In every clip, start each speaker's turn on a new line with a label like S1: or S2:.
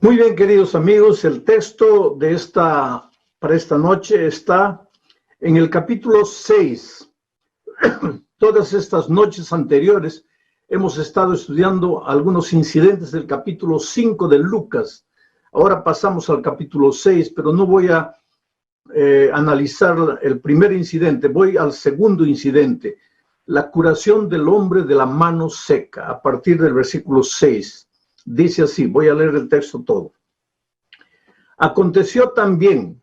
S1: Muy bien, queridos amigos, el texto de para esta noche está en el capítulo 6. Todas estas noches anteriores hemos estado estudiando algunos incidentes del capítulo 5 de Lucas. Ahora pasamos al capítulo 6, pero no voy a analizar el primer incidente, voy al segundo incidente, la curación del hombre de la mano seca, a partir del versículo 6. Dice así, voy a leer el texto todo. Aconteció también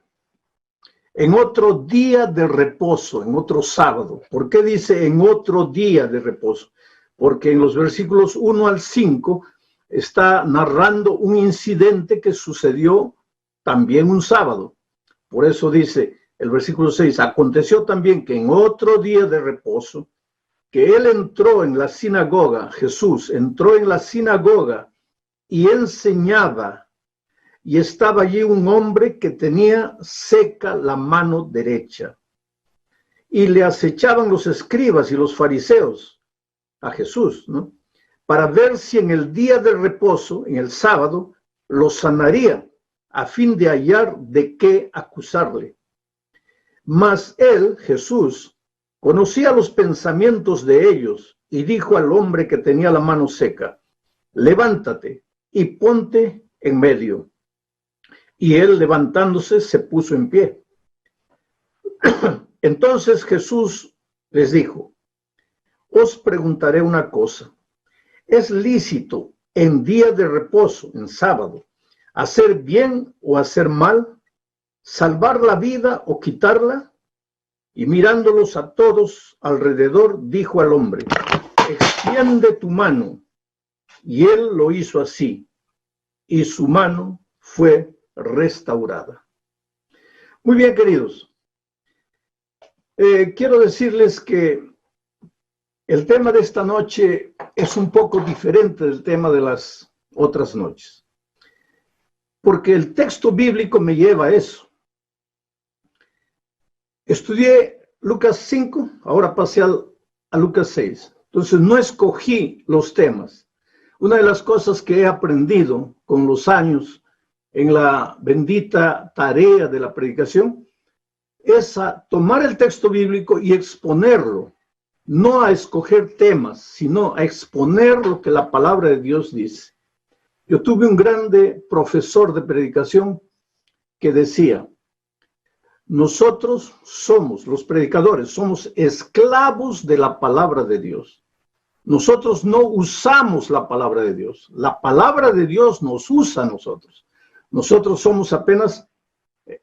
S1: en otro día de reposo, en otro sábado. ¿Por qué dice en otro día de reposo? Porque en los versículos 1 al 5 está narrando un incidente que sucedió también un sábado. Por eso dice el versículo 6, aconteció también que en otro día de reposo, que él entró en la sinagoga, Jesús entró en la sinagoga y enseñaba, y estaba allí un hombre que tenía seca la mano derecha. Y le acechaban los escribas y los fariseos a Jesús, ¿no? Para ver si en el día de reposo, en el sábado, lo sanaría, a fin de hallar de qué acusarle. Mas él, Jesús, conocía los pensamientos de ellos y dijo al hombre que tenía la mano seca, levántate y ponte en medio. Y él, levantándose, se puso en pie. Entonces Jesús les dijo, os preguntaré una cosa, ¿es lícito en día de reposo, en sábado, hacer bien o hacer mal, salvar la vida o quitarla? Y mirándolos a todos alrededor, dijo al hombre, extiende tu mano. Y él lo hizo así, y su mano fue restaurada. Muy bien, queridos. Quiero decirles que el tema de esta noche es un poco diferente del tema de las otras noches, porque el texto bíblico me lleva a eso. Estudié Lucas 5, ahora pasé a Lucas 6. Entonces no escogí los temas. Una de las cosas que he aprendido con los años en la bendita tarea de la predicación es a tomar el texto bíblico y exponerlo, no a escoger temas, sino a exponer lo que la palabra de Dios dice. Yo tuve un grande profesor de predicación que decía, nosotros somos, los predicadores, somos esclavos de la palabra de Dios. Nosotros no usamos la palabra de Dios. La palabra de Dios nos usa a nosotros. Nosotros somos apenas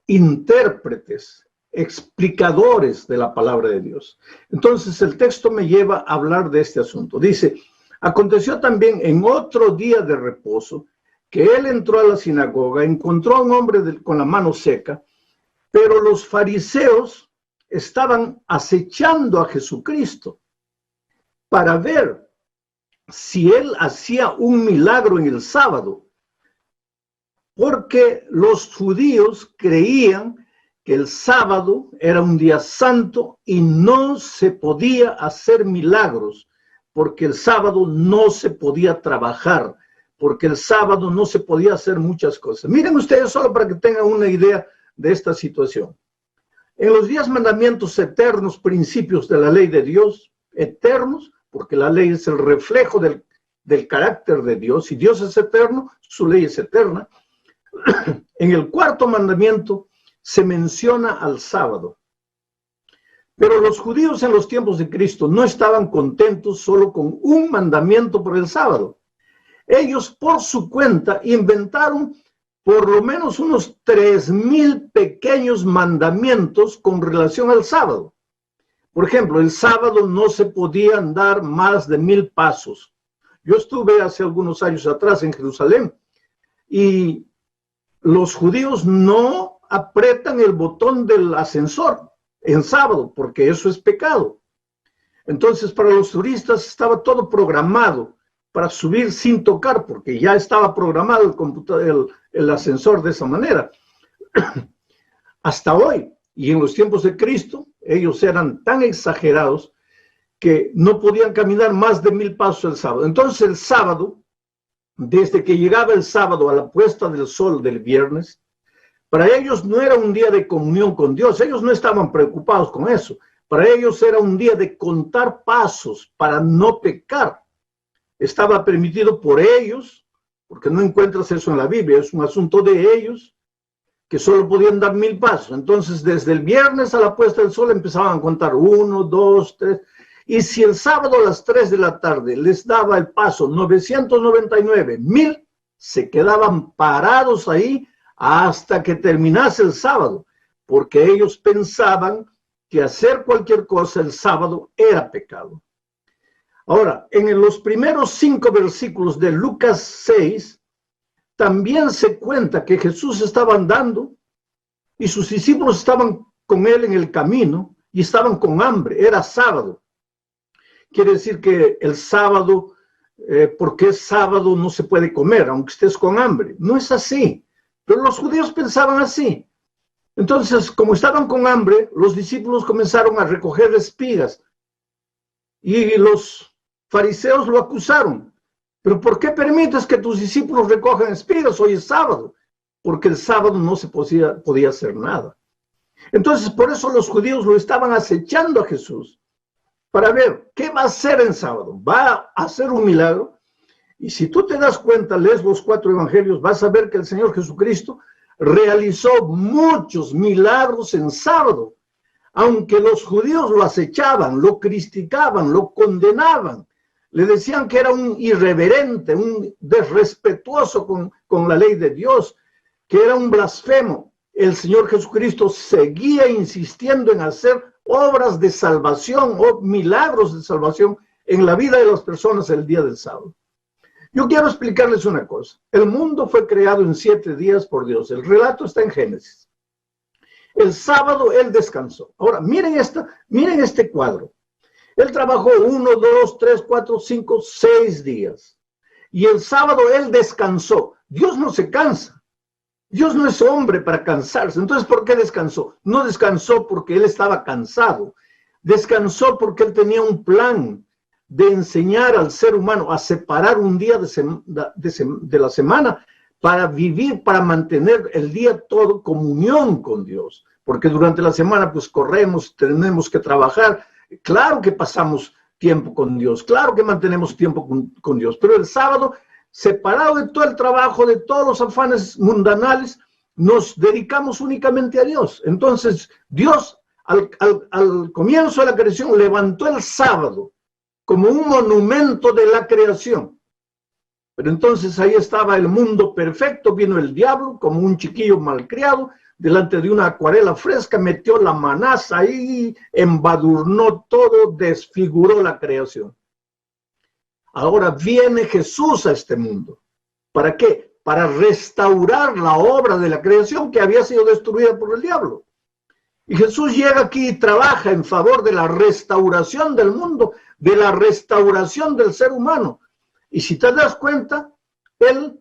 S1: intérpretes, explicadores de la palabra de Dios. Entonces el texto me lleva a hablar de este asunto. Dice, aconteció también en otro día de reposo que él entró a la sinagoga, encontró a un hombre con la mano seca, pero los fariseos estaban acechando a Jesucristo para ver si él hacía un milagro en el sábado, porque los judíos creían que el sábado era un día santo y no se podía hacer milagros, porque el sábado no se podía trabajar, porque el sábado no se podía hacer muchas cosas. Miren ustedes, solo para que tengan una idea de esta situación. En los 10 mandamientos eternos, principios de la ley de Dios, eternos, porque la ley es el reflejo del carácter de Dios, y Dios es eterno, su ley es eterna. En el 4º mandamiento se menciona al sábado. Pero los judíos en los tiempos de Cristo no estaban contentos solo con un mandamiento por el sábado. Ellos por su cuenta inventaron por lo menos unos 3,000 pequeños mandamientos con relación al sábado. Por ejemplo, el sábado no se podía andar más de 1,000 pasos. Yo estuve hace algunos años atrás en Jerusalén y los judíos no apretan el botón del ascensor en sábado porque eso es pecado. Entonces, para los turistas estaba todo programado para subir sin tocar porque ya estaba programado el ascensor de esa manera. Hasta hoy, y en los tiempos de Cristo, ellos eran tan exagerados que no podían caminar más de 1,000 pasos el sábado. Entonces el sábado desde que llegaba el sábado a la puesta del sol del viernes, para ellos no era un día de comunión con Dios. Ellos no estaban preocupados con eso. Para ellos era un día de contar pasos para no pecar. Estaba permitido por ellos, porque no encuentras eso en la Biblia, es un asunto de ellos, que solo podían dar 1000 pasos. Entonces, desde el viernes a la puesta del sol empezaban a contar 1, 2, 3. Y si el sábado a las 3 de la tarde les daba el paso 999, 1000, se quedaban parados ahí hasta que terminase el sábado, porque ellos pensaban que hacer cualquier cosa el sábado era pecado. Ahora, en los primeros 5 versículos de Lucas 6, también se cuenta que Jesús estaba andando y sus discípulos estaban con él en el camino y estaban con hambre. Era sábado. Quiere decir que el sábado, porque es sábado, no se puede comer, aunque estés con hambre. No es así. Pero los judíos pensaban así. Entonces, como estaban con hambre, los discípulos comenzaron a recoger espigas y los fariseos lo acusaron. ¿Pero por qué permites que tus discípulos recojan espigas? Hoy es sábado. Porque el sábado no se podía hacer nada. Entonces, por eso los judíos lo estaban acechando a Jesús para ver qué va a hacer en sábado. ¿Va a hacer un milagro? Y si tú te das cuenta, lees los 4 evangelios, vas a ver que el Señor Jesucristo realizó muchos milagros en sábado. Aunque los judíos lo acechaban, lo criticaban, lo condenaban, le decían que era un irreverente, un desrespetuoso con la ley de Dios, que era un blasfemo. El Señor Jesucristo seguía insistiendo en hacer obras de salvación o milagros de salvación en la vida de las personas el día del sábado. Yo quiero explicarles una cosa. El mundo fue creado en 7 días por Dios. El relato está en Génesis. El sábado Él descansó. Ahora, miren este cuadro. Él trabajó 1, 2, 3, 4, 5, 6 días. Y el sábado Él descansó. Dios no se cansa. Dios no es hombre para cansarse. Entonces, ¿por qué descansó? No descansó porque Él estaba cansado. Descansó porque Él tenía un plan de enseñar al ser humano a separar un día de la semana para vivir, para mantener el día todo comunión con Dios. Porque durante la semana pues corremos, tenemos que trabajar. Claro que pasamos tiempo con Dios, claro que mantenemos tiempo con Dios, pero el sábado, separado de todo el trabajo, de todos los afanes mundanales, nos dedicamos únicamente a Dios. Entonces, Dios al comienzo de la creación levantó el sábado como un monumento de la creación. Pero entonces ahí estaba el mundo perfecto, vino el diablo como un chiquillo malcriado, delante de una acuarela fresca, metió la manaza ahí, embadurnó todo, desfiguró la creación. Ahora viene Jesús a este mundo. ¿Para qué? Para restaurar la obra de la creación que había sido destruida por el diablo. Y Jesús llega aquí y trabaja en favor de la restauración del mundo, de la restauración del ser humano. Y si te das cuenta, Él,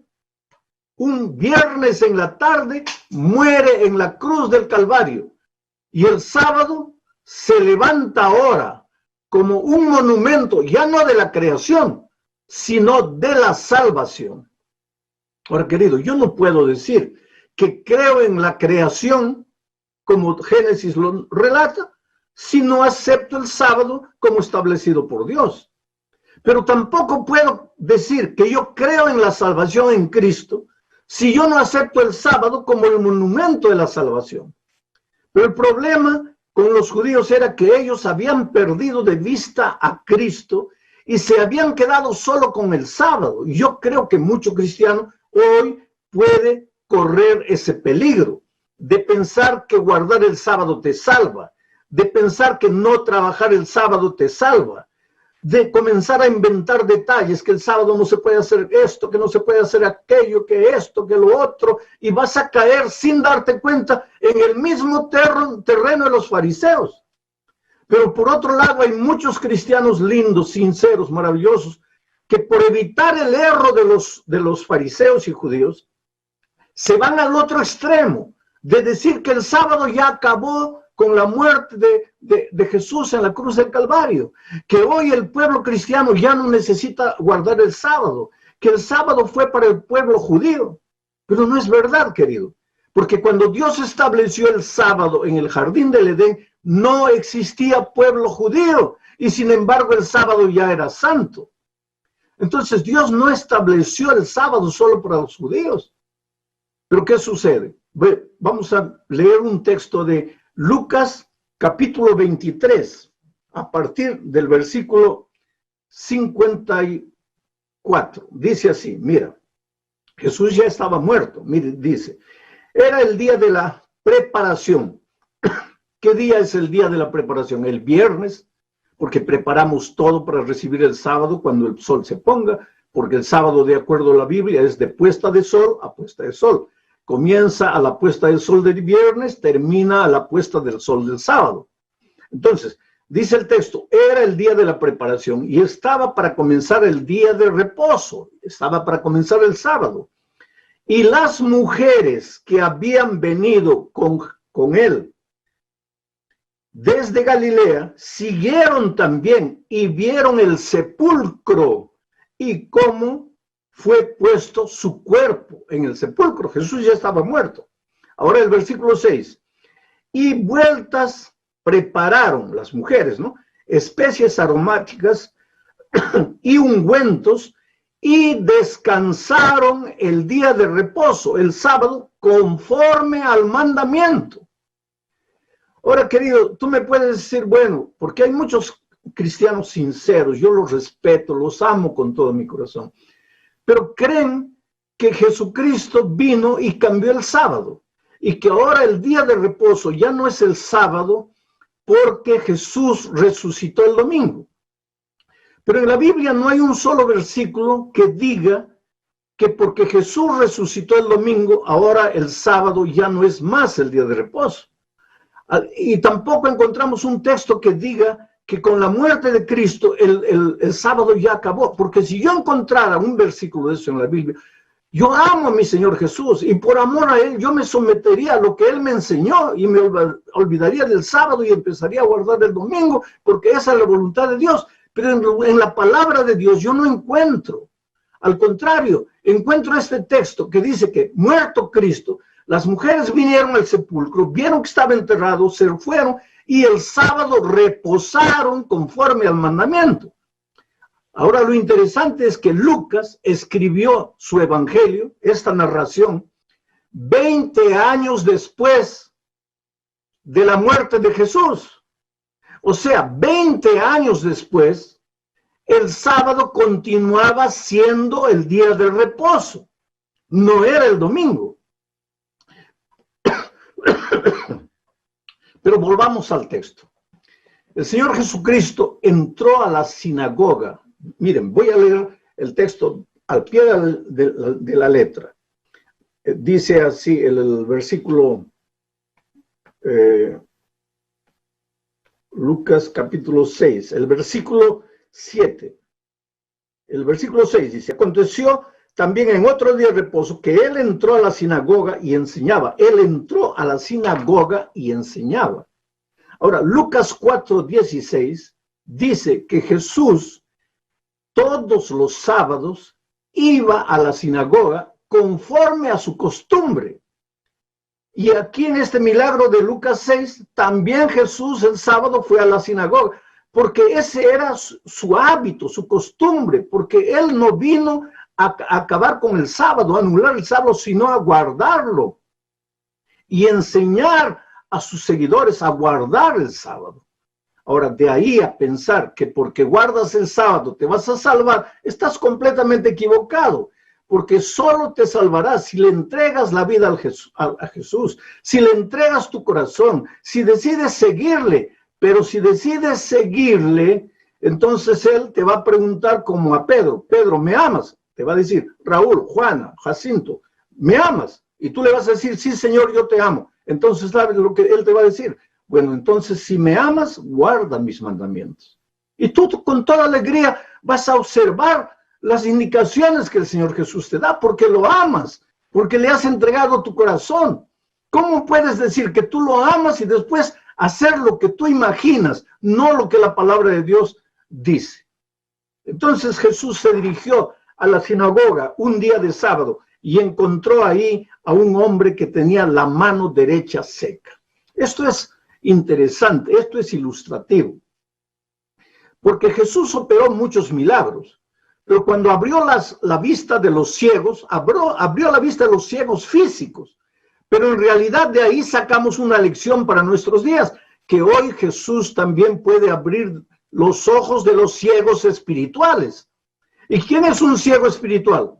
S1: un viernes en la tarde, muere en la cruz del Calvario. Y el sábado se levanta ahora como un monumento, ya no de la creación, sino de la salvación. Ahora, querido, yo no puedo decir que creo en la creación, como Génesis lo relata, si no acepto el sábado como establecido por Dios. Pero tampoco puedo decir que yo creo en la salvación en Cristo si yo no acepto el sábado como el monumento de la salvación. Pero el problema con los judíos era que ellos habían perdido de vista a Cristo y se habían quedado solo con el sábado. Y yo creo que mucho cristiano hoy puede correr ese peligro de pensar que guardar el sábado te salva, de pensar que no trabajar el sábado te salva, de comenzar a inventar detalles, que el sábado no se puede hacer esto, que no se puede hacer aquello, que esto, que lo otro, y vas a caer sin darte cuenta en el mismo terreno de los fariseos. Pero por otro lado hay muchos cristianos lindos, sinceros, maravillosos, que por evitar el error de los fariseos y judíos, se van al otro extremo, de decir que el sábado ya acabó con la muerte de Jesús en la cruz del Calvario, que hoy el pueblo cristiano ya no necesita guardar el sábado, que el sábado fue para el pueblo judío. Pero no es verdad, querido. Porque cuando Dios estableció el sábado en el jardín del Edén, no existía pueblo judío. Y sin embargo el sábado ya era santo. Entonces Dios no estableció el sábado solo para los judíos. Pero ¿qué sucede? Vamos a leer un texto de Lucas capítulo 23, a partir del versículo 54. Dice así, mira, Jesús ya estaba muerto. Mire, dice, era el día de la preparación. ¿Qué día es el día de la preparación? El viernes, porque preparamos todo para recibir el sábado cuando el sol se ponga, porque el sábado, de acuerdo a la Biblia, es de puesta de sol a puesta de sol. Comienza a la puesta del sol del viernes, termina a la puesta del sol del sábado. Entonces, dice el texto, era el día de la preparación y estaba para comenzar el día de reposo, estaba para comenzar el sábado. Y las mujeres que habían venido con él desde Galilea siguieron también y vieron el sepulcro y cómo fue puesto su cuerpo en el sepulcro. Jesús ya estaba muerto. Ahora el versículo 6. Y vueltas prepararon las mujeres, ¿no? Especies aromáticas y ungüentos y descansaron el día de reposo, el sábado, conforme al mandamiento. Ahora, querido, tú me puedes decir, bueno, porque hay muchos cristianos sinceros, yo los respeto, los amo con todo mi corazón, pero creen que Jesucristo vino y cambió el sábado, y que ahora el día de reposo ya no es el sábado porque Jesús resucitó el domingo. Pero en la Biblia no hay un solo versículo que diga que porque Jesús resucitó el domingo, ahora el sábado ya no es más el día de reposo. Y tampoco encontramos un texto que diga que con la muerte de Cristo el sábado ya acabó. Porque si yo encontrara un versículo de eso en la Biblia, yo amo a mi Señor Jesús y por amor a Él yo me sometería a lo que Él me enseñó y me olvidaría del sábado y empezaría a guardar el domingo, porque esa es la voluntad de Dios. Pero en la palabra de Dios yo no encuentro. Al contrario, encuentro este texto que dice que muerto Cristo, las mujeres vinieron al sepulcro, vieron que estaba enterrado, se fueron y el sábado reposaron conforme al mandamiento. Ahora lo interesante es que Lucas escribió su evangelio, esta narración, 20 años después de la muerte de Jesús. O sea, 20 años después, el sábado continuaba siendo el día de reposo, no era el domingo. Pero volvamos al texto. El Señor Jesucristo entró a la sinagoga. Miren, voy a leer el texto al pie de la letra. Dice así el versículo Lucas capítulo 6, el versículo 7. El versículo 6 dice, aconteció también en otro día de reposo que él entró a la sinagoga y enseñaba. Él entró a la sinagoga y enseñaba. Ahora, Lucas 4:16 dice que Jesús todos los sábados iba a la sinagoga conforme a su costumbre. Y aquí en este milagro de Lucas 6, también Jesús el sábado fue a la sinagoga, porque ese era su hábito, su costumbre, porque él no vino a acabar con el sábado, a anular el sábado, sino a guardarlo y enseñar a sus seguidores a guardar el sábado. Ahora, de ahí a pensar que porque guardas el sábado te vas a salvar, estás completamente equivocado, porque solo te salvarás si le entregas la vida a Jesús, si le entregas tu corazón, si decides seguirle. Pero si decides seguirle, entonces él te va a preguntar como a Pedro, Pedro, ¿me amas? Te va a decir, Raúl, Juana, Jacinto, ¿me amas? Y tú le vas a decir, sí, Señor, yo te amo. Entonces, ¿sabes lo que él te va a decir? Bueno, entonces, si me amas, guarda mis mandamientos. Y tú con toda alegría vas a observar las indicaciones que el Señor Jesús te da, porque lo amas, porque le has entregado tu corazón. ¿Cómo puedes decir que tú lo amas y después hacer lo que tú imaginas, no lo que la palabra de Dios dice? Entonces Jesús se dirigió a la sinagoga un día de sábado y encontró ahí a un hombre que tenía la mano derecha seca. Esto es interesante, esto es ilustrativo, porque Jesús operó muchos milagros, pero cuando abrió la vista de los ciegos, abrió la vista de los ciegos físicos, pero en realidad de ahí sacamos una lección para nuestros días, que hoy Jesús también puede abrir los ojos de los ciegos espirituales. ¿Y quién es un ciego espiritual?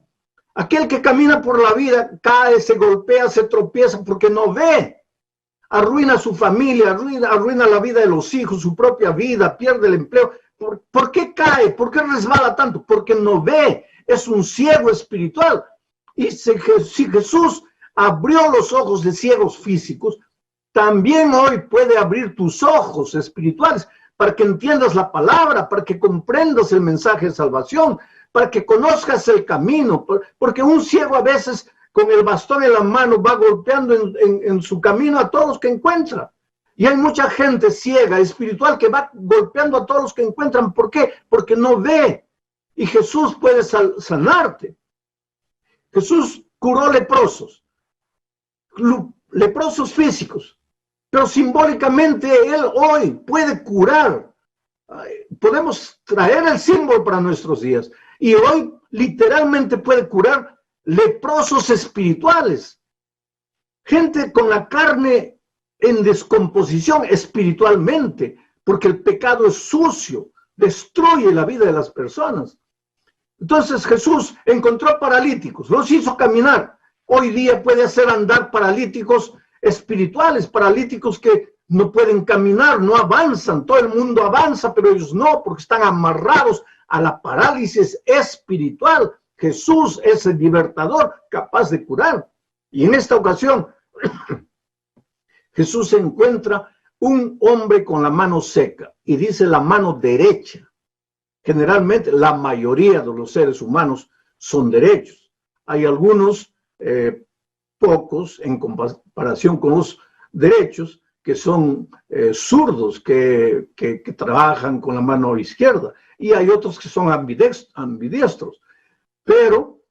S1: Aquel que camina por la vida, cae, se golpea, se tropieza porque no ve. Arruina su familia, arruina la vida de los hijos, su propia vida, pierde el empleo. ¿Por qué cae? ¿Por qué resbala tanto? Porque no ve. Es un ciego espiritual. Y si Jesús abrió los ojos de ciegos físicos, también hoy puede abrir tus ojos espirituales para que entiendas la palabra, para que comprendas el mensaje de salvación, para que conozcas el camino, porque un ciego a veces con el bastón en la mano va golpeando en su camino a todos los que encuentra. Y hay mucha gente ciega, espiritual, que va golpeando a todos los que encuentran. ¿Por qué? Porque no ve. Y Jesús puede sanarte. Jesús curó leprosos físicos, pero simbólicamente Él hoy puede curar. Podemos traer el símbolo para nuestros días. Y hoy literalmente puede curar leprosos espirituales. Gente con la carne en descomposición espiritualmente, porque el pecado es sucio, destruye la vida de las personas. Entonces Jesús encontró paralíticos, los hizo caminar. Hoy día puede hacer andar paralíticos espirituales, paralíticos que no pueden caminar, no avanzan. Todo el mundo avanza, pero ellos no, porque están amarrados a la parálisis espiritual. Jesús es el libertador capaz de curar. Y en esta ocasión, Jesús encuentra un hombre con la mano seca y dice la mano derecha. Generalmente la mayoría de los seres humanos son derechos. Hay algunos, pocos en comparación con los derechos, que son zurdos, que trabajan con la mano izquierda. Y hay otros que son ambidiestros. Pero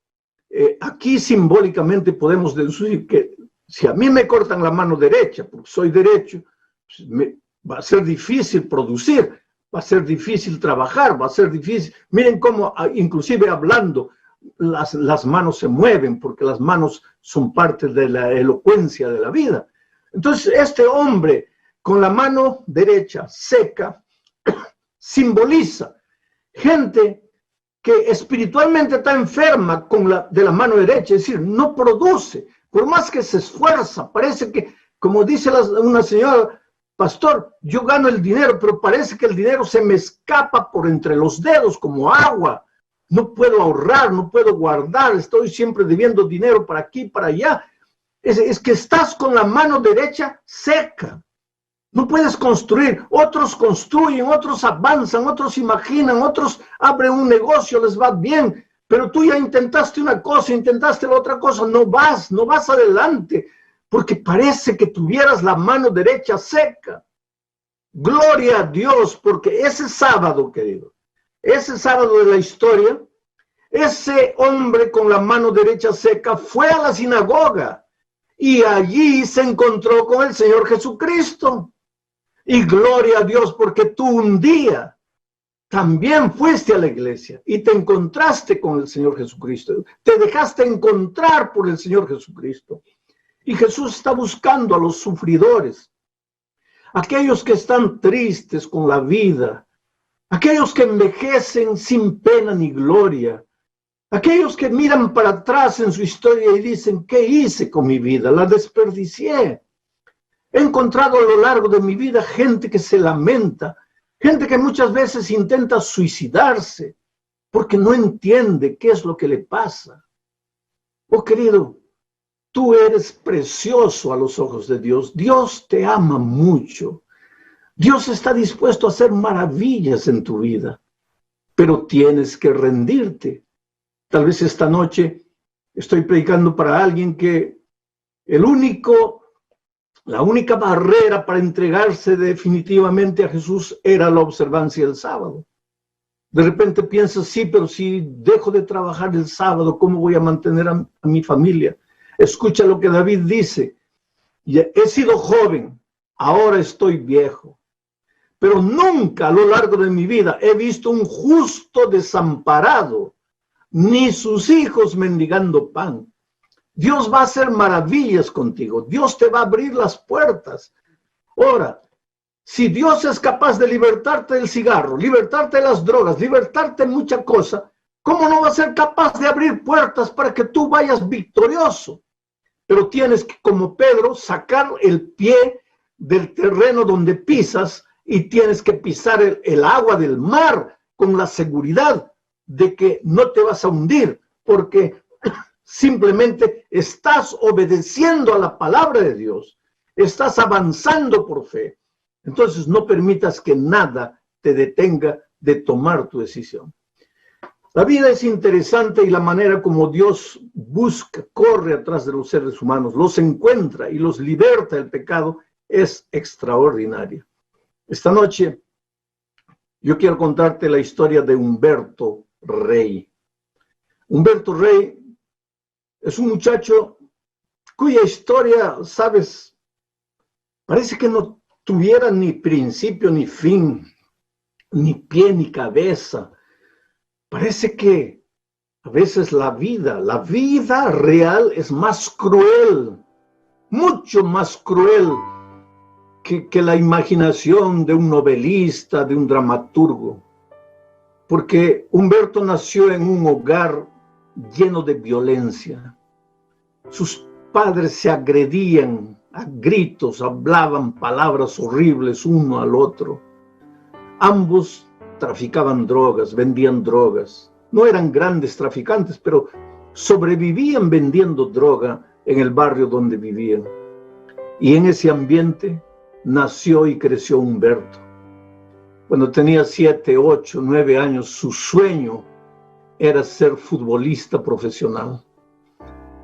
S1: aquí simbólicamente podemos decir que si a mí me cortan la mano derecha, porque soy derecho, va a ser difícil producir, va a ser difícil trabajar, va a ser difícil. Miren cómo, inclusive hablando, las manos se mueven, porque las manos son parte de la elocuencia de la vida. Entonces, este hombre con la mano derecha seca simboliza gente que espiritualmente está enferma de la mano derecha, es decir, no produce, por más que se esfuerza, parece que, como dice una señora, pastor, yo gano el dinero, pero parece que el dinero se me escapa por entre los dedos como agua, no puedo ahorrar, no puedo guardar, estoy siempre debiendo dinero para aquí, para allá. Es que estás con la mano derecha seca. No puedes construir. Otros construyen, otros avanzan, otros imaginan, otros abren un negocio, les va bien. Pero tú ya intentaste una cosa, intentaste la otra cosa, no vas adelante, porque parece que tuvieras la mano derecha seca. Gloria a Dios, porque ese sábado, querido, ese sábado de la historia, ese hombre con la mano derecha seca fue a la sinagoga y allí se encontró con el Señor Jesucristo. Y gloria a Dios, porque tú un día también fuiste a la iglesia y te encontraste con el Señor Jesucristo. Te dejaste encontrar por el Señor Jesucristo. Y Jesús está buscando a los sufridores, aquellos que están tristes con la vida, aquellos que envejecen sin pena ni gloria, aquellos que miran para atrás en su historia y dicen, ¿qué hice con mi vida? La desperdicié. He encontrado a lo largo de mi vida gente que se lamenta, gente que muchas veces intenta suicidarse porque no entiende qué es lo que le pasa. Oh, querido, tú eres precioso a los ojos de Dios. Dios te ama mucho. Dios está dispuesto a hacer maravillas en tu vida, pero tienes que rendirte. Tal vez esta noche estoy predicando para alguien que la única barrera para entregarse definitivamente a Jesús era la observancia del sábado. De repente piensas, sí, pero si dejo de trabajar el sábado, ¿cómo voy a mantener a mi familia? Escucha lo que David dice. He sido joven, ahora estoy viejo, pero nunca a lo largo de mi vida he visto un justo desamparado, ni sus hijos mendigando pan. Dios va a hacer maravillas contigo. Dios te va a abrir las puertas. Ahora, si Dios es capaz de libertarte del cigarro, libertarte de las drogas, libertarte de mucha cosa, ¿cómo no va a ser capaz de abrir puertas para que tú vayas victorioso? Pero tienes que, como Pedro, sacar el pie del terreno donde pisas y tienes que pisar el agua del mar con la seguridad de que no te vas a hundir, porque simplemente estás obedeciendo a la palabra de Dios, estás avanzando por fe. Entonces no permitas que nada te detenga de tomar tu decisión. La vida es interesante y la manera como Dios busca, corre atrás de los seres humanos, los encuentra y los liberta del pecado es extraordinaria. Esta noche yo quiero contarte la historia de Humberto Rey. Humberto Rey es un muchacho cuya historia, sabes, parece que no tuviera ni principio ni fin, ni pie ni cabeza. Parece que a veces la vida real es más cruel, mucho más cruel que la imaginación de un novelista, de un dramaturgo. Porque Humberto nació en un hogar lleno de violencia. Sus padres se agredían a gritos, hablaban palabras horribles uno al otro. Ambos traficaban drogas, vendían drogas. No eran grandes traficantes, pero sobrevivían vendiendo droga en el barrio donde vivían. Y en ese ambiente nació y creció Humberto. Cuando tenía 7, 8, 9 años, su sueño era ser futbolista profesional.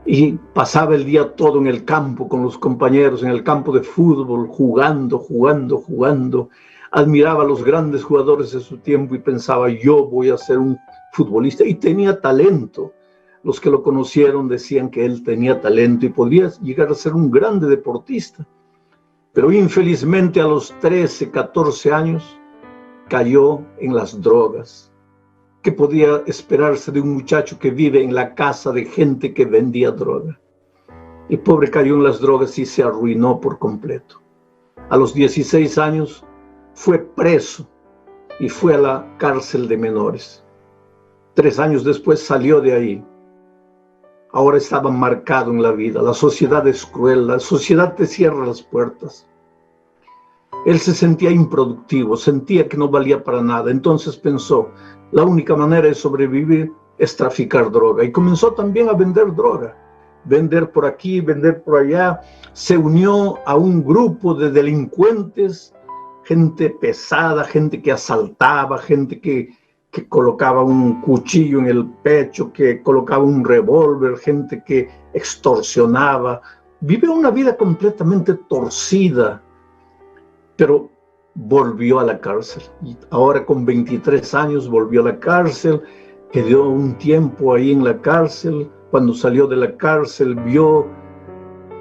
S1: Y pasaba el día todo en el campo con los compañeros, en el campo de fútbol, jugando. Admiraba a los grandes jugadores de su tiempo y pensaba, yo voy a ser un futbolista. Y tenía talento. Los que lo conocieron decían que él tenía talento y podía llegar a ser un grande deportista. Pero infelizmente a los 13, 14 años cayó en las drogas. ¿Qué podía esperarse de un muchacho que vive en la casa de gente que vendía droga? El pobre cayó en las drogas y se arruinó por completo. A los 16 años fue preso y fue a la cárcel de menores. 3 años después salió de ahí. Ahora estaba marcado en la vida. La sociedad es cruel, la sociedad te cierra las puertas. Él se sentía improductivo, sentía que no valía para nada. Entonces pensó, la única manera de sobrevivir es traficar droga. Y comenzó también a vender droga. Vender por aquí, vender por allá. Se unió a un grupo de delincuentes, gente pesada, gente que asaltaba, gente que colocaba un cuchillo en el pecho, que colocaba un revólver, gente que extorsionaba. Vive una vida completamente torcida, pero volvió a la cárcel. Y ahora con 23 años volvió a la cárcel, quedó un tiempo ahí en la cárcel. Cuando salió de la cárcel vio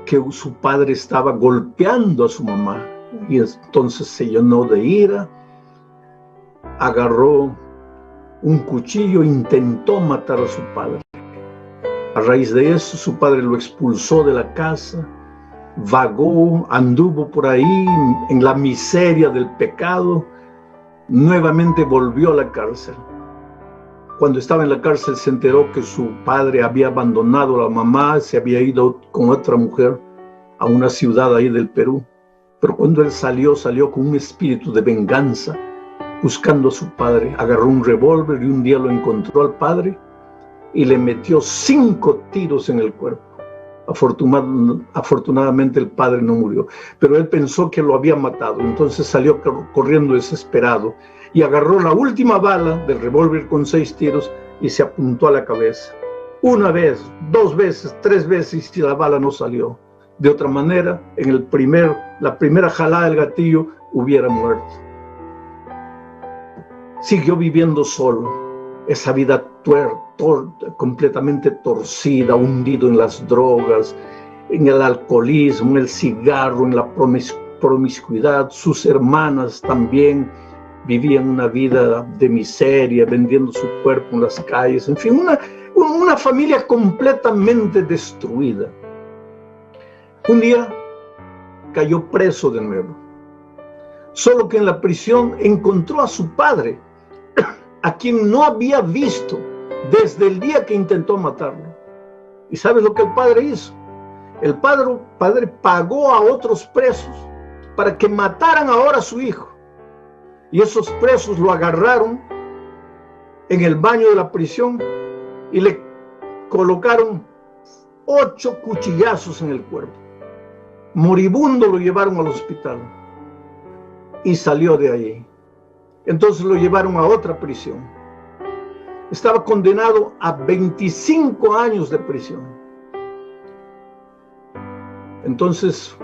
S1: que su padre estaba golpeando a su mamá y entonces se llenó de ira, agarró un cuchillo e intentó matar a su padre. A raíz de eso su padre lo expulsó de la casa, vagó, anduvo por ahí en la miseria del pecado, nuevamente volvió a la cárcel. Cuando estaba en la cárcel se enteró que su padre había abandonado a la mamá, se había ido con otra mujer a una ciudad ahí del Perú. Pero cuando él salió con un espíritu de venganza, buscando a su padre. Agarró un revólver y un día lo encontró al padre y le metió 5 tiros en el cuerpo. Afortunadamente el padre no murió, pero él pensó que lo había matado. Entonces salió corriendo desesperado y agarró la última bala del revólver con 6 tiros y se apuntó a la cabeza. 1 vez, 2 veces, 3 veces y la bala no salió. De otra manera, en la primera jalada del gatillo hubiera muerto. siguió viviendo solo, esa vida completamente torcida, hundido en las drogas, en el alcoholismo, en el cigarro, en la promiscuidad. Sus hermanas también vivían una vida de miseria, vendiendo su cuerpo en las calles, en fin, una familia completamente destruida. Un día cayó preso de nuevo, solo que en la prisión encontró a su padre, a quien no había visto desde el día que intentó matarlo. ¿Y sabes lo que el padre hizo? El padre pagó a otros presos para que mataran ahora a su hijo. Y esos presos lo agarraron en el baño de la prisión y le colocaron 8 cuchillazos en el cuerpo. Moribundo lo llevaron al hospital y salió de allí. Entonces lo llevaron a otra prisión. Estaba condenado a 25 años de prisión. Entonces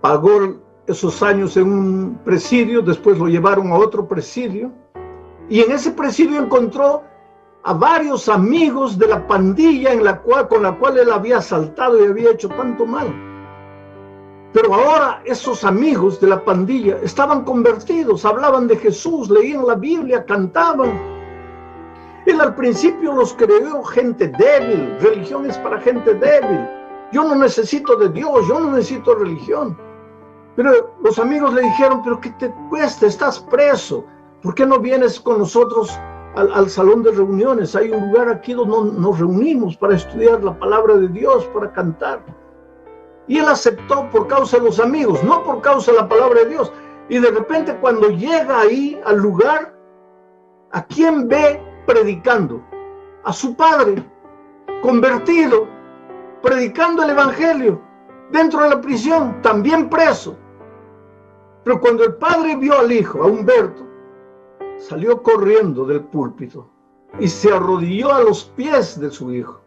S1: pagó esos años en un presidio, después lo llevaron a otro presidio, y en ese presidio encontró a varios amigos de la pandilla con la cual él había asaltado y había hecho tanto mal. Pero ahora esos amigos de la pandilla estaban convertidos, hablaban de Jesús, leían la Biblia, cantaban. Él al principio los creyó gente débil, religión es para gente débil. Yo no necesito de Dios, yo no necesito religión. Pero los amigos le dijeron, pero ¿qué te cuesta? Estás preso. ¿Por qué no vienes con nosotros al salón de reuniones? Hay un lugar aquí donde nos reunimos para estudiar la palabra de Dios, para cantar. Y él aceptó por causa de los amigos, no por causa de la palabra de Dios. Y de repente cuando llega ahí al lugar, ¿a quién ve predicando? A su padre, convertido, predicando el evangelio, dentro de la prisión, también preso. Pero cuando el padre vio al hijo, a Humberto, salió corriendo del púlpito y se arrodilló a los pies de su hijo.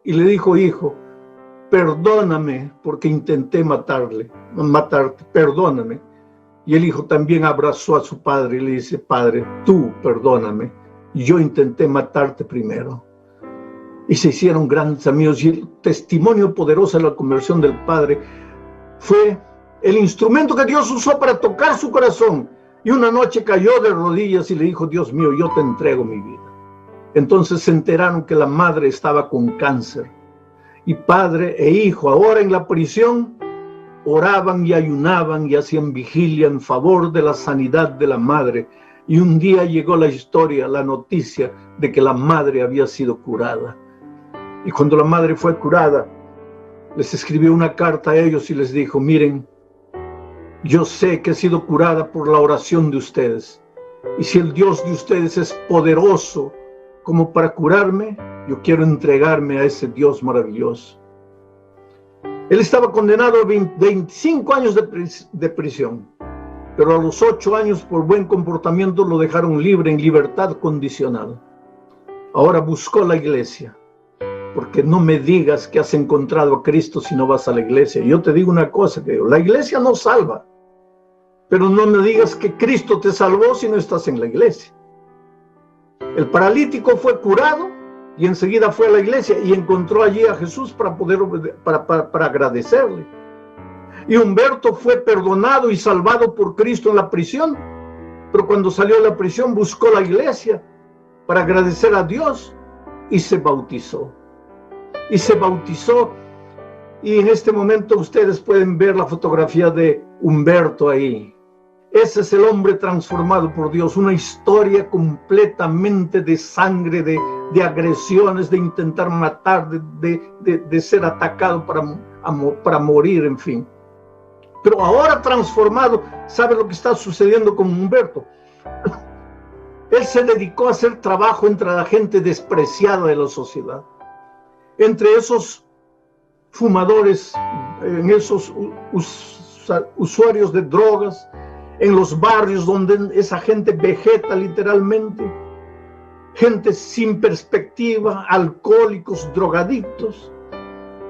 S1: Y le dijo, hijo, perdóname porque intenté matarte, perdóname. Y el hijo también abrazó a su padre y le dice, padre, tú perdóname, yo intenté matarte primero. Y se hicieron grandes amigos, y el testimonio poderoso de la conversión del padre fue el instrumento que Dios usó para tocar su corazón. Y una noche cayó de rodillas y le dijo, Dios mío, yo te entrego mi vida. Entonces se enteraron que la madre estaba con cáncer. Y padre e hijo, ahora en la prisión, oraban y ayunaban y hacían vigilia en favor de la sanidad de la madre. Y un día llegó la historia, la noticia de que la madre había sido curada. Y cuando la madre fue curada, les escribió una carta a ellos y les dijo, miren, yo sé que he sido curada por la oración de ustedes. Y si el Dios de ustedes es poderoso como para curarme, yo quiero entregarme a ese Dios maravilloso. Él estaba condenado a 25 años de prisión, pero a los 8 años por buen comportamiento lo dejaron libre en libertad condicional. Ahora buscó la iglesia, porque no me digas que has encontrado a Cristo si no vas a la iglesia. Yo te digo una cosa, que la iglesia no salva, pero no me digas que Cristo te salvó si no estás en la iglesia. El paralítico fue curado y enseguida fue a la iglesia y encontró allí a Jesús para agradecerle. Y Humberto fue perdonado y salvado por Cristo en la prisión, pero cuando salió de la prisión buscó la iglesia para agradecer a Dios y se bautizó. Y en este momento ustedes pueden ver la fotografía de Humberto ahí. Ese es el hombre transformado por Dios, una historia completamente de sangre, de agresiones, de intentar matar, de ser atacado para morir, en fin. Pero ahora transformado, ¿sabe lo que está sucediendo con Humberto? Él se dedicó a hacer trabajo entre la gente despreciada de la sociedad, entre esos fumadores, en esos usuarios de drogas, en los barrios donde esa gente vegeta literalmente, gente sin perspectiva, alcohólicos, drogadictos.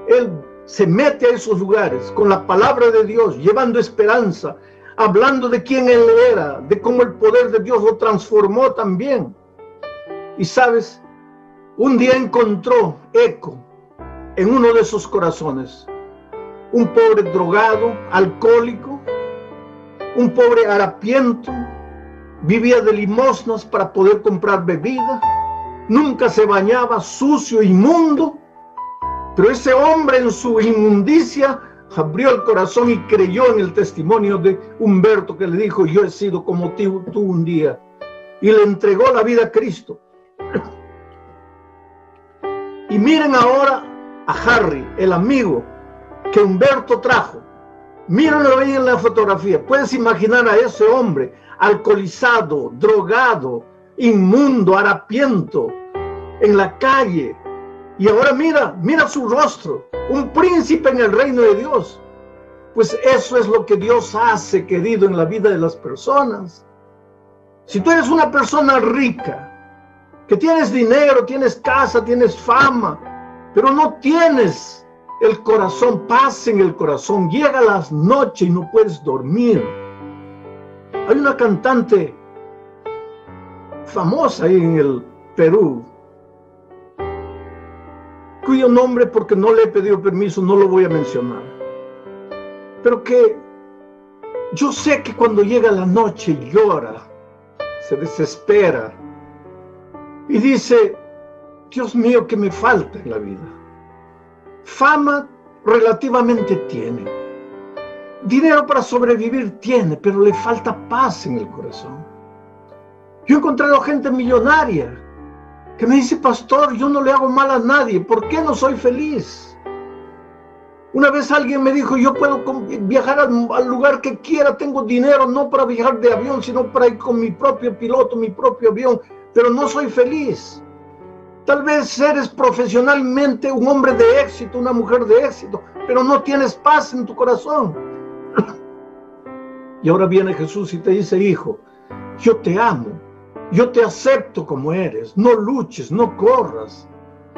S1: Él se mete a esos lugares con la palabra de Dios, llevando esperanza hablando de quién él era, de cómo el poder de Dios lo transformó también. Y sabes, un día encontró eco en uno de esos corazones. Un pobre drogado, alcohólico, un pobre harapiento, vivía de limosnas para poder comprar bebida, nunca se bañaba, sucio, inmundo, pero ese hombre en su inmundicia abrió el corazón y creyó en el testimonio de Humberto, que le dijo: yo he sido como tú un día, y le entregó la vida a Cristo. Y miren ahora a Harry, el amigo que Humberto trajo. Mírenlo ahí en la fotografía. Puedes imaginar a ese hombre alcoholizado, drogado, inmundo, harapiento, en la calle. Y ahora mira su rostro, un príncipe en el reino de Dios. Pues eso es lo que Dios hace, querido, en la vida de las personas. Si tú eres una persona rica, que tienes dinero, tienes casa, tienes fama, pero no tienes el corazón, paz en el corazón, llega las noches y no puedes dormir. Hay una cantante famosa ahí en el Perú, cuyo nombre, porque no le he pedido permiso, no lo voy a mencionar, pero que yo sé que cuando llega la noche llora, se desespera y dice: Dios mío, ¿qué me falta en la vida? Fama relativamente tiene, dinero para sobrevivir tiene, pero le falta paz en el corazón. Yo he encontrado gente millonaria que me dice: pastor, yo no le hago mal a nadie, ¿por qué no soy feliz? Una vez alguien me dijo: yo puedo viajar al lugar que quiera, tengo dinero no para viajar de avión, sino para ir con mi propio piloto, mi propio avión, pero no soy feliz. Tal vez eres profesionalmente un hombre de éxito, una mujer de éxito, pero no tienes paz en tu corazón. Y ahora viene Jesús y te dice: hijo, yo te amo, yo te acepto como eres, no luches, no corras,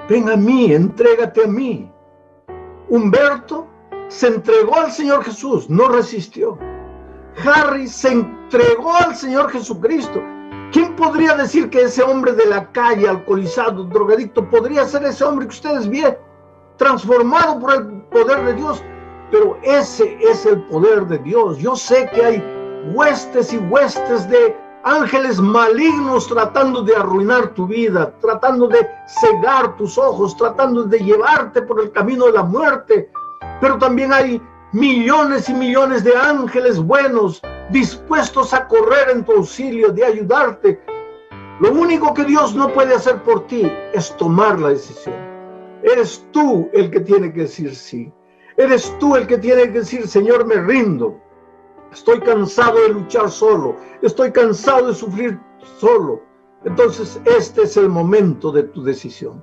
S1: ven a mí, entrégate a mí. Humberto se entregó al Señor Jesús, no resistió. Harry se entregó al Señor Jesucristo. ¿Quién podría decir que ese hombre de la calle, alcoholizado, drogadicto, podría ser ese hombre que ustedes vieron, transformado por el poder de Dios? Pero ese es el poder de Dios. Yo sé que hay huestes y huestes de ángeles malignos tratando de arruinar tu vida, tratando de cegar tus ojos, tratando de llevarte por el camino de la muerte. Pero también hay millones y millones de ángeles buenos, dispuestos a correr en tu auxilio, de ayudarte. Lo único que Dios no puede hacer por ti es tomar la decisión. Eres tú el que tiene que decir sí. Eres tú el que tiene que decir: Señor, me rindo. Estoy cansado de luchar solo. Estoy cansado de sufrir solo. Entonces, este es el momento de tu decisión.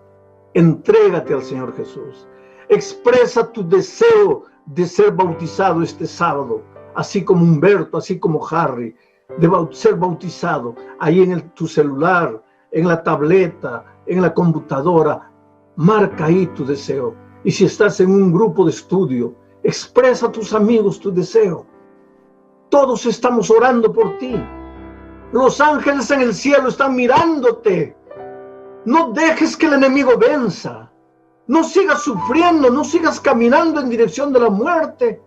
S1: Entrégate al Señor Jesús. Expresa tu deseo de ser bautizado este sábado, así como Humberto, así como Harry, de ser bautizado ahí en tu celular, en la tableta, en la computadora. Marca ahí tu deseo. Y si estás en un grupo de estudio, expresa a tus amigos tu deseo. Todos estamos orando por ti. Los ángeles en el cielo están mirándote. No dejes que el enemigo venza. No sigas sufriendo, no sigas caminando en dirección de la muerte.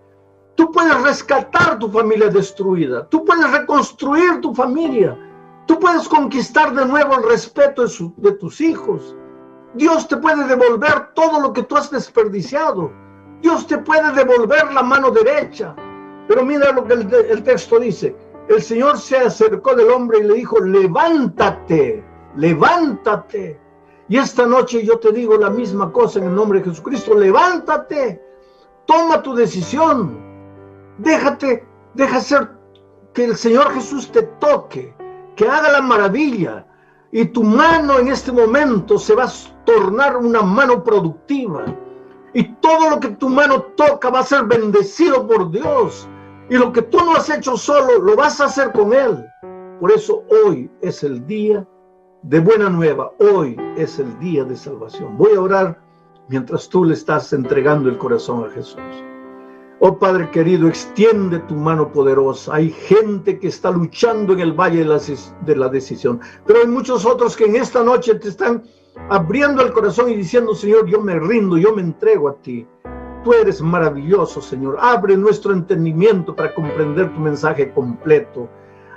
S1: Tú puedes rescatar tu familia destruida. Tú puedes reconstruir tu familia. Tú puedes conquistar de nuevo el respeto de tus hijos. Dios te puede devolver todo lo que tú has desperdiciado. Dios te puede devolver la mano derecha. Pero mira lo que el texto dice. El Señor se acercó del hombre y le dijo: levántate, levántate. Y esta noche yo te digo la misma cosa en el nombre de Jesucristo: levántate, toma tu decisión, deja ser que el Señor Jesús te toque, que haga la maravilla, y tu mano en este momento se va a tornar una mano productiva, y todo lo que tu mano toca va a ser bendecido por Dios, y lo que tú no has hecho solo, lo vas a hacer con Él. Por eso hoy es el día de buena nueva, hoy es el día de salvación. Voy a orar mientras tú le estás entregando el corazón a Jesús. Oh Padre querido, extiende tu mano poderosa. Hay gente que está luchando en el valle de la decisión, pero hay muchos otros que en esta noche te están abriendo el corazón y diciendo: Señor, yo me rindo, yo me entrego a ti. Tú eres maravilloso, Señor. Abre nuestro entendimiento para comprender tu mensaje completo.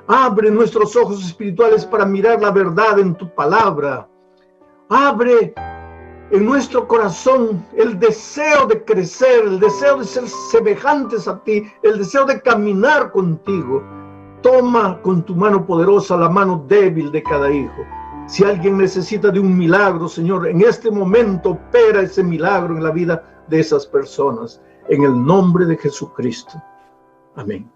S1: Abre nuestros ojos espirituales para mirar la verdad en tu palabra. Abre en nuestro corazón el deseo de crecer, el deseo de ser semejantes a ti, el deseo de caminar contigo. Toma con tu mano poderosa la mano débil de cada hijo. Si alguien necesita de un milagro, Señor, en este momento opera ese milagro en la vida de esas personas. En el nombre de Jesucristo. Amén.